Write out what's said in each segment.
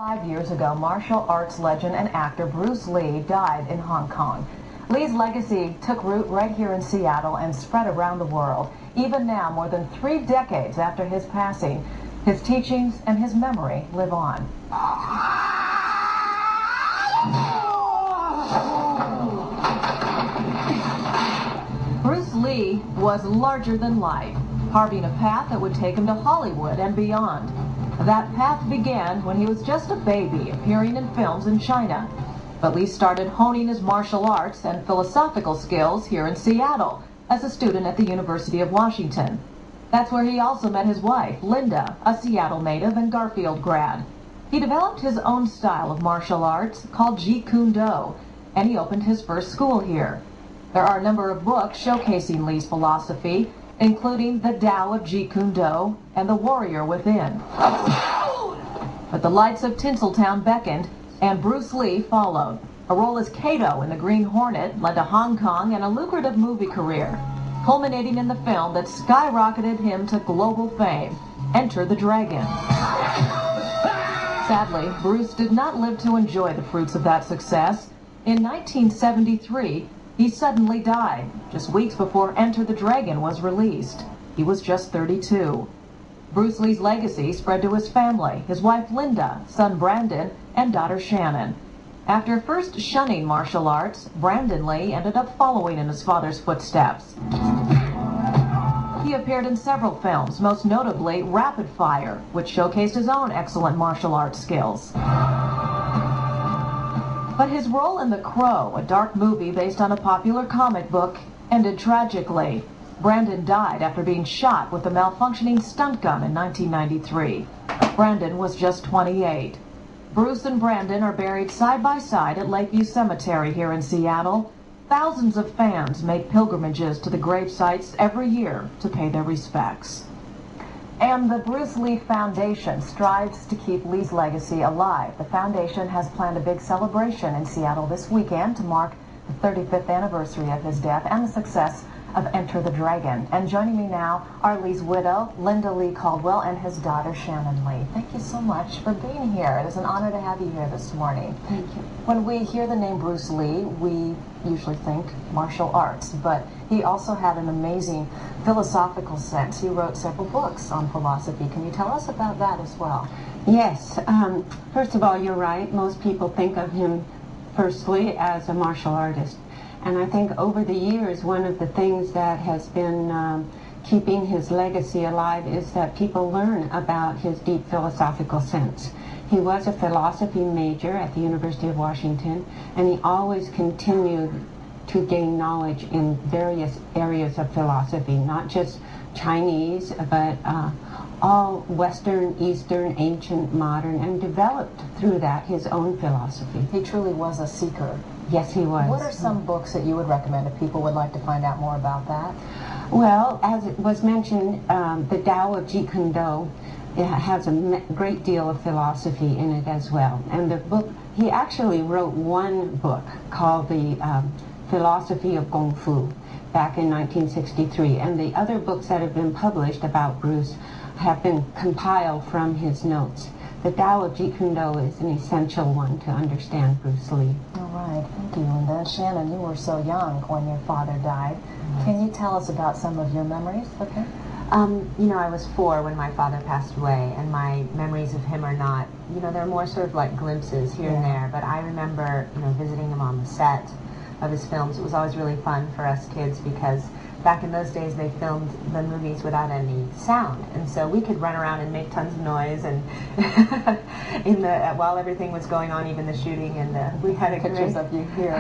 5 years ago, martial arts legend and actor Bruce Lee died in Hong Kong. Lee's legacy took root right here in Seattle and spread around the world. Even now, more than 3 decades after his passing, his teachings and his memory live on. Bruce Lee was larger than life, carving a path that would take him to Hollywood and beyond. That path began when he was just a baby, appearing in films in China. But Lee started honing his martial arts and philosophical skills here in Seattle as a student at the University of Washington. That's where he also met his wife, Linda, a Seattle native and Garfield grad. He developed his own style of martial arts called Jeet Kune Do, and he opened his first school here. There are a number of books showcasing Lee's philosophy, including The Tao of Jeet Kune Do and The Warrior Within. But the lights of Tinseltown beckoned, and Bruce Lee followed. A role as Kato in The Green Hornet led to Hong Kong and a lucrative movie career, culminating in the film that skyrocketed him to global fame, Enter the Dragon. Sadly, Bruce did not live to enjoy the fruits of that success. In 1973, he suddenly died, just weeks before Enter the Dragon was released. He was just 32. Bruce Lee's legacy spread to his family, his wife Linda, son Brandon, and daughter Shannon. After first shunning martial arts, Brandon Lee ended up following in his father's footsteps. He appeared in several films, most notably Rapid Fire, which showcased his own excellent martial arts skills. But his role in The Crow, a dark movie based on a popular comic book, ended tragically. Brandon died after being shot with a malfunctioning stunt gun in 1993. Brandon was just 28. Bruce and Brandon are buried side by side at Lakeview Cemetery here in Seattle. Thousands of fans make pilgrimages to the grave sites every year to pay their respects. And the Bruce Lee Foundation strives to keep Lee's legacy alive. The foundation has planned a big celebration in Seattle this weekend to mark the 35th anniversary of his death and the success of Enter the Dragon. And joining me now are Lee's widow, Linda Lee Caldwell, and his daughter, Shannon Lee. Thank you so much for being here. It is an honor to have you here this morning. Thank you. When we hear the name Bruce Lee, we usually think martial arts, but he also had an amazing philosophical sense. He wrote several books on philosophy. Can you tell us about that as well? Yes. First of all, you're right. Most people think of him firstly as a martial artist. And I think over the years, one of the things that has been keeping his legacy alive is that people learn about his deep philosophical sense. He was a philosophy major at the University of Washington, and he always continued to gain knowledge in various areas of philosophy, not just Chinese, but all Western, Eastern, ancient, modern, and developed through that his own philosophy. He truly was a seeker. Yes, he was. What are some books that you would recommend if people would like to find out more about that? Well, as it was mentioned, The Tao of Jeet Kune Do has a great deal of philosophy in it as well. And the book, he actually wrote one book called The Philosophy of Kung Fu back in 1963. And the other books that have been published about Bruce have been compiled from his notes. The Tao of Jeet Kune Do is an essential one to understand Bruce Lee. All right, thank you, Linda. Shannon, you were so young when your father died. Can you tell us about some of your memories with him? You know, I was 4 when my father passed away, and my memories of him are not, you know, they're more sort of like glimpses here and there, but I remember, you know, visiting him on the set of his films. It was always really fun for us kids because back in those days they filmed the movies without any sound, and so we could run around and make tons of noise and while everything was going on, even the shooting, and we had pictures of you here.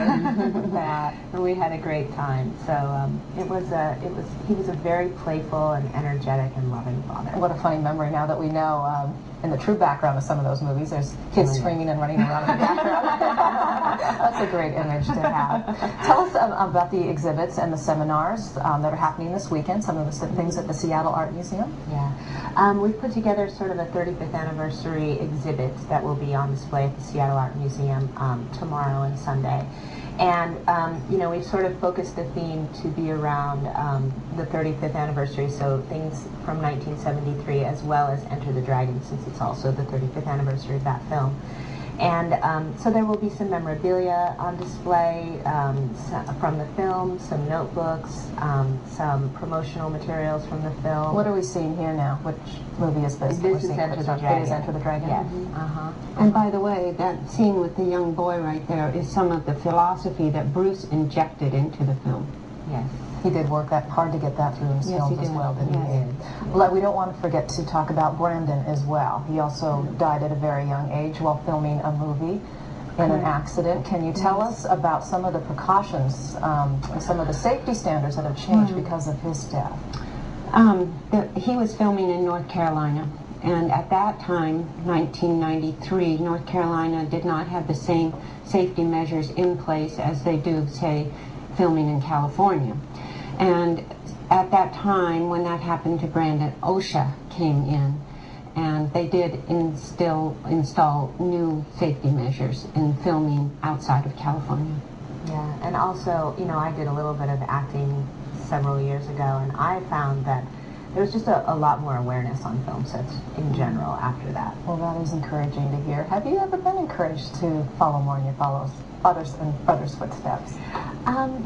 that, and we had a great time. So he was a very playful and energetic and loving father. What a funny memory now that we know in the true background of some of those movies there's kids screaming and running around in the background. That's a great image to have. Tell us about the exhibits and the seminars that are happening this weekend, some of the things at the Seattle Art Museum. Yeah, we've put together sort of a 35th anniversary exhibit that will be on display at the Seattle Art Museum tomorrow and Sunday. And, you know, we've sort of focused the theme to be around the 35th anniversary, so things from 1973, as well as Enter the Dragon, since it's also the 35th anniversary of that film. And so there will be some memorabilia on display from the film, some notebooks, some promotional materials from the film. What are we seeing here now? Which movie is this? This is Enter the Dragon. It is Enter the Dragon? Yes. And by the way, that scene with the young boy right there is some of the philosophy that Bruce injected into the film. Yes. He did work that hard to get that through his Yes, films he as did. well, didn't Yes. he? Well, we don't want to forget to talk about Brandon as well. He also died at a very young age while filming a movie in an accident. Can you tell us about some of the precautions and some of the safety standards that have changed because of his death? He was filming in North Carolina, and at that time, 1993, North Carolina did not have the same safety measures in place as they do, say, filming in California. And at that time, when that happened to Brandon, OSHA came in, and they did install new safety measures in filming outside of California. Yeah, and also, you know, I did a little bit of acting several years ago, and I found that there was just a lot more awareness on film sets in general after that. Well, that is encouraging to hear. Have you ever been encouraged to follow more in your father's footsteps?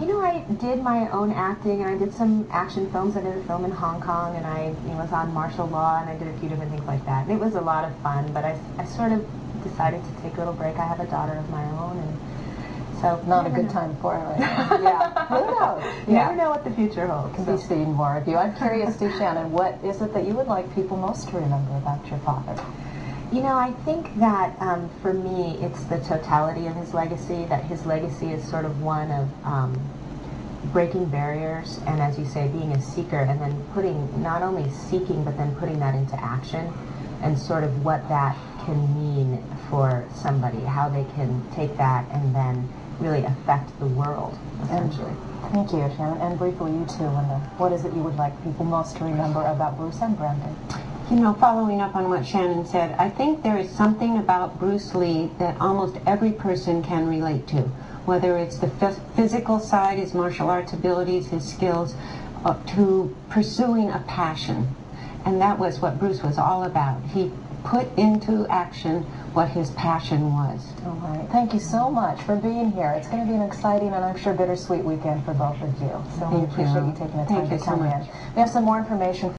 You know, I did my own acting, and I did some action films. I did a film in Hong Kong, and I was on martial law, and I did a few different things like that. And it was a lot of fun, but I sort of decided to take a little break. I have a daughter of my own, and so Not a good time for it right now. Yeah, who knows? You never know what the future holds. Can be seeing more of you. I'm curious, too, Shannon, what is it that you would like people most to remember about your father? You know, I think that for me, it's the totality of his legacy, that his legacy is sort of one of breaking barriers, and as you say, being a seeker, and then not only seeking, but then putting that into action, and sort of what that can mean for somebody, how they can take that and then really affect the world, essentially. Thank you, Shannon. And briefly, you too, Linda. What is it you would like people most to remember about Bruce and Brandon? You know, following up on what Shannon said, I think there is something about Bruce Lee that almost every person can relate to, whether it's the physical side, his martial arts abilities, his skills, to pursuing a passion. And that was what Bruce was all about. He put into action what his passion was. All right. Thank you so much for being here. It's going to be an exciting and I'm sure bittersweet weekend for both of you. So we appreciate you taking the time to come in. We have some more information